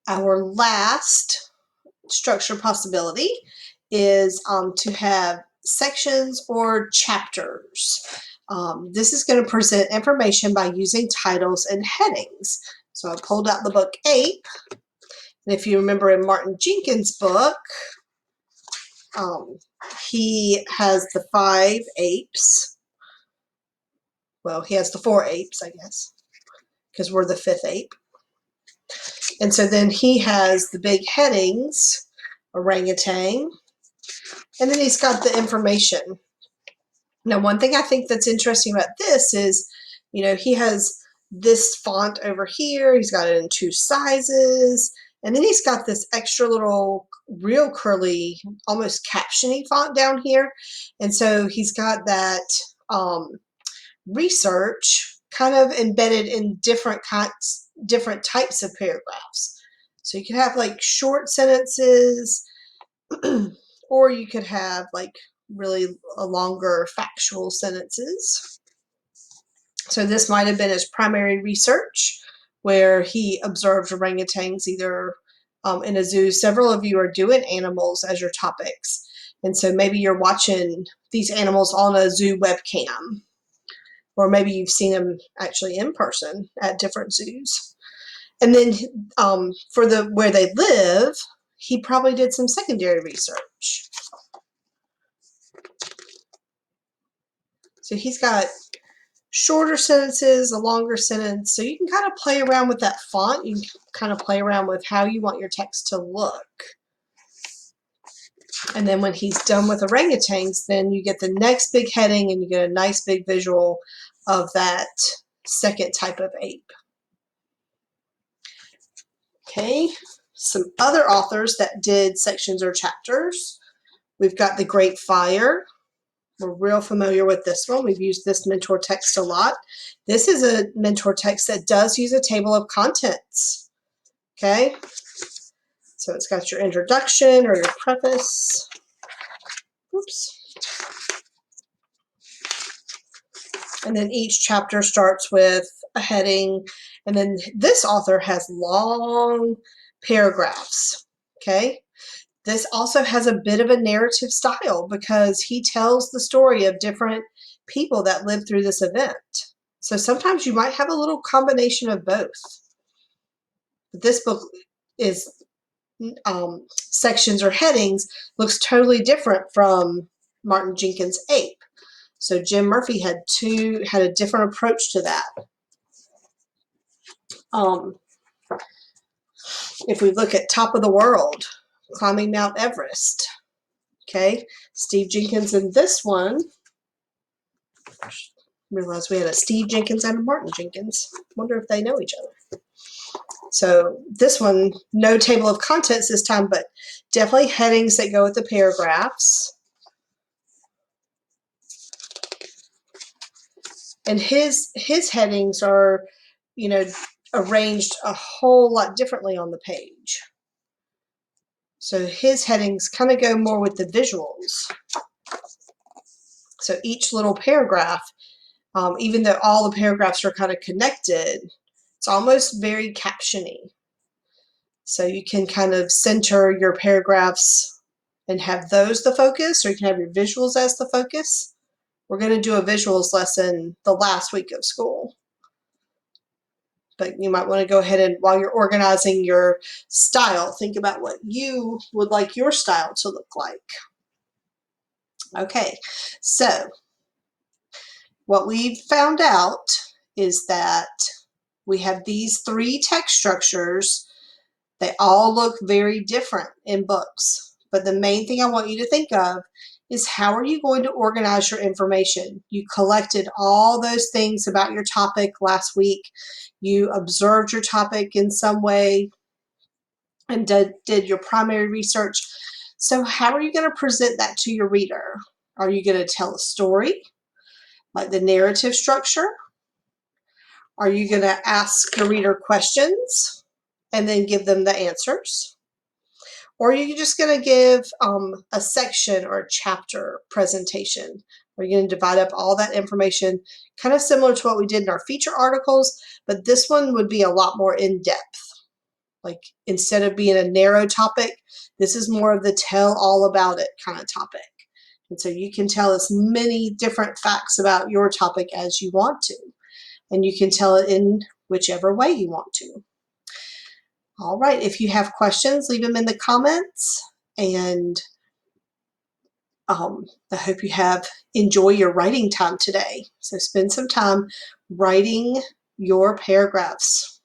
Our last structure possibility is to have sections or chapters. This is going to present information by using titles and headings. So I pulled out the book Ape. And if you remember in Martin Jenkins' book, he has the 5 apes. Well, he has the 4 apes, I guess, because we're the 5th ape. And so then he has the big headings, orangutan, and then he's got the information. Now, one thing I think that's interesting about this is, you know, he has this font over here. He's got it in 2 sizes. And then he's got this extra little real curly, almost captiony font down here. And so he's got that research kind of embedded in different types of paragraphs. So you could have like short sentences, or you could have like really longer factual sentences. So this might have been his primary research, where he observed orangutans either in a zoo. Several of you are doing animals as your topics. And so maybe you're watching these animals on a zoo webcam, or maybe you've seen them actually in person at different zoos. And then for where they live, he probably did some secondary research. So he's got shorter sentences, a longer sentence. So you can kind of play around with that font. You can kind of play around with how you want your text to look. And then when he's done with orangutans, then you get the next big heading and you get a nice big visual of that second type of ape. Okay, some other authors that did sections or chapters. We've got The Great Fire. We're real familiar with this one. We've used this mentor text a lot. This is a mentor text that does use a table of contents. Okay, so it's got your introduction or your preface. Oops. And then each chapter starts with a heading. And then this author has long paragraphs. Okay. This also has a bit of a narrative style because he tells the story of different people that lived through this event. So sometimes you might have a little combination of both. But this book is sections or headings, looks totally different from Martin Jenkins' Ape. So Jim Murphy had a different approach to that. If we look at Top of the World, climbing Mount Everest, okay, Steve Jenkins in this one, realized we had a Steve Jenkins and a Martin Jenkins. Wonder if they know each other. So this one, no table of contents this time, but definitely headings that go with the paragraphs. And his headings are, you know, arranged a whole lot differently on the page. So his headings kind of go more with the visuals. So each little paragraph, even though all the paragraphs are kind of connected, it's almost very captiony. So you can kind of center your paragraphs and have those the focus, or you can have your visuals as the focus. We're going to do a visuals lesson the last week of school. But you might want to go ahead and, while you're organizing your style, think about what you would like your style to look like. Okay, so what we've found out is that we have these 3 text structures. They all look very different in books. But the main thing I want you to think of is, how are you going to organize your information? You collected all those things about your topic last week. You observed your topic in some way and did your primary research. So how are you going to present that to your reader? Are you going to tell a story, like the narrative structure? Are you going to ask your reader questions and then give them the answers? Or are you just going to give a section or a chapter presentation? Are you going to divide up all that information, kind of similar to what we did in our feature articles, but this one would be a lot more in-depth. Like instead of being a narrow topic, this is more of the tell all about it kind of topic. And so you can tell as many different facts about your topic as you want to. And you can tell it in whichever way you want to. All right, if you have questions, leave them in the comments. And I hope you enjoy your writing time today. So spend some time writing your paragraphs.